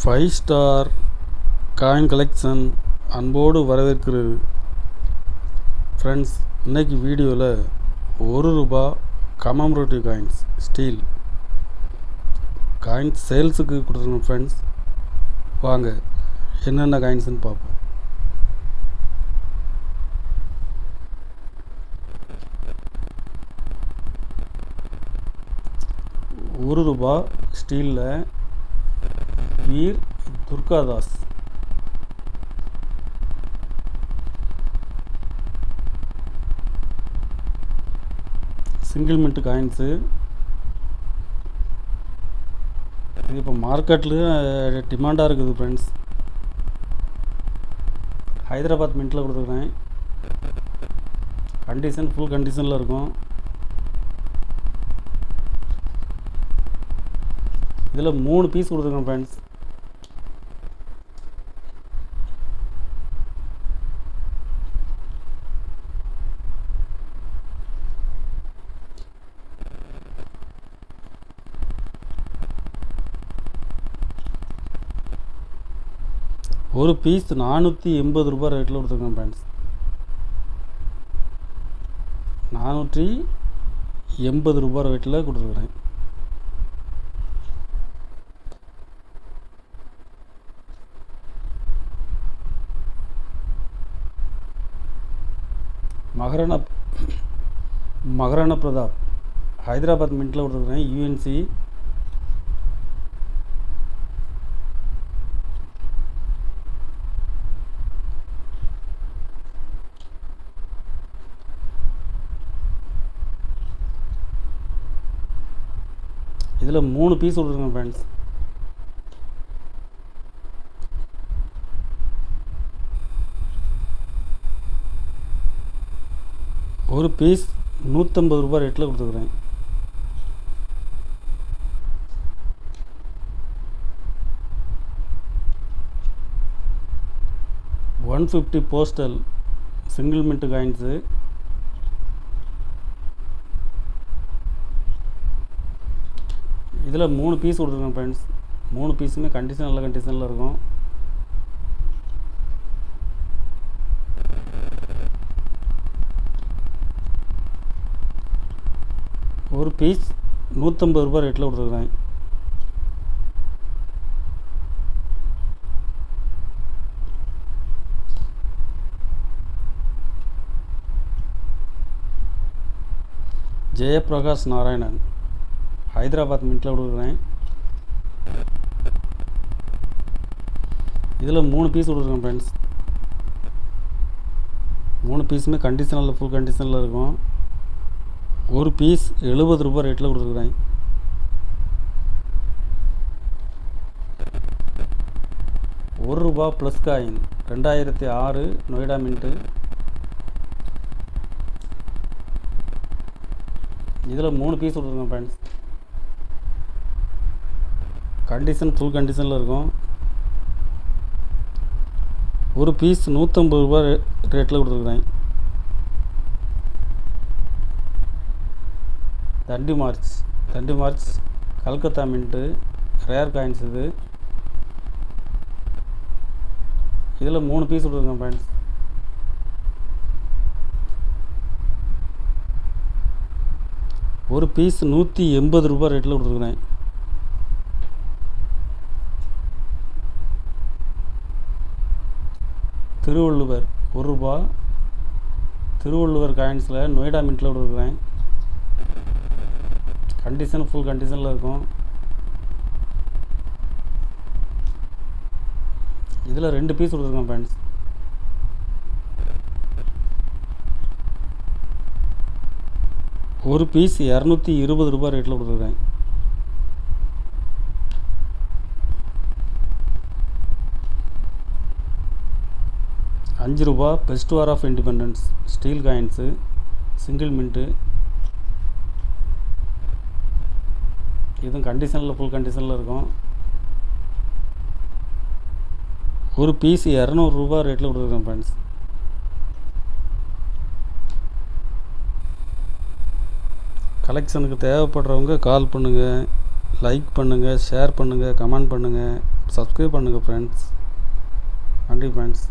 Five star coin collection அன்போடு வரவேற்கிறது. Friends, இன்றைக்கி வீடியோவில் ₹1 கமமரேட்டிவ் காயின்ஸ் ஸ்டீல் காயின்ஸ் சேல்ஸுக்கு கொடுத்துருங்க. ஃப்ரெண்ட்ஸ், வாங்க என்னென்ன காயின்ஸ்னு பார்ப்போம். ₹1 ஸ்டீலில் Veer Durgadas, single mint coins. இது இப்போ மார்க்கெட்லேயும் டிமாண்டாக இருக்குது. ஃப்ரெண்ட்ஸ், ஹைதராபாத் மின்ட்டில் கொடுத்துருக்குறேன். கண்டிஷன் ஃபுல் கண்டிஷனில் இருக்கும். இதில் 3 பீஸ் கொடுத்துருக்கேன். ஃப்ரெண்ட்ஸ், ஒரு பீஸ் ₹480 ரேட்டில் கொடுத்துருக்கேன். ஃப்ரெண்ட்ஸ், ₹480 ரேட்டில் கொடுத்துருக்குறேன். மகாராணா பிரதாப் ஹைதராபாத் மின்ட்டில் கொடுத்துருக்குறேன். யூஎன்சி இதில் 3 பீஸ் கொடுத்துருக்கேன். ஃப்ரெண்ட்ஸ், ஒரு பீஸ் ₹150 ரேட்டில் கொடுத்துருக்குறேன். $150 போஸ்டல் சிங்கிள் மின்ட் காயின்ஸு. இதில் 3 பீஸ் கொடுத்துருக்கேன். ஃப்ரெண்ட்ஸ், 3 பீஸுமே கண்டிஷன் நல்ல கண்டிஷனில் இருக்கும். ஒரு பீஸ் ₹150 ரேட்டில் கொடுத்துருக்குறேன். ஜெயபிரகாஷ் நாராயணன் ஹைதராபாத் மின்ட்டில் கொடுக்குறேன். இதில் 3 பீஸ் கொடுத்துருக்கேன். ஃப்ரெண்ட்ஸ், 3 பீஸுமே கண்டிஷனில் ஃபுல் கண்டிஷனில் இருக்கும். ஒரு பீஸ் ₹70 ரேட்டில் கொடுத்துருக்குறேன். ₹1 ப்ளஸ் காயின் 2006 நொய்டா மின்ட்டு. இதில் 3 பீஸ் கொடுத்துருக்கேன். ஃப்ரெண்ட்ஸ், கண்டிஷன் ஃபுல் கண்டிஷனில் இருக்கும். ஒரு பீஸ் ₹150 ரேட்டில் கொடுத்துருக்குறேன். Dandi march Calcutta mint rare coins. இதில் 3 பீஸ் கொடுத்துருக்கேன். ஃப்ரெண்ட்ஸ், ஒரு பீஸ் ₹180 ரேட்டில் கொடுத்துருக்குறேன். திருவள்ளுவர் ₹1 திருவள்ளுவர் காயின்ஸில் நொய்டா மின்ட்டில் கொடுத்துருக்குறேன். கண்டிஷன் ஃபுல் கண்டிஷனில் இருக்கும். இதில் 2 பீஸ் கொடுத்துருக்கேன். ஃப்ரெண்ட்ஸ், ஒரு பீஸ் ₹220 ரேட்டில் கொடுத்துருக்குறேன். ₹5 first war of independence steel coins single mint. இதுவும் கண்டிஷனில் ஃபுல் கண்டிஷனில் இருக்கும். ஒரு பீஸ் ₹200 ரேட்டில் கொடுத்துருக்கேன். ஃப்ரெண்ட்ஸ், கலெக்ஷனுக்கு தேவைப்படுறவங்க கால் பண்ணுங்கள், லைக் பண்ணுங்கள், ஷேர் பண்ணுங்கள், கமெண்ட் பண்ணுங்கள், சப்ஸ்கிரைப் பண்ணுங்கள் ஃப்ரெண்ட்ஸ். நன்றி ஃப்ரெண்ட்ஸ்.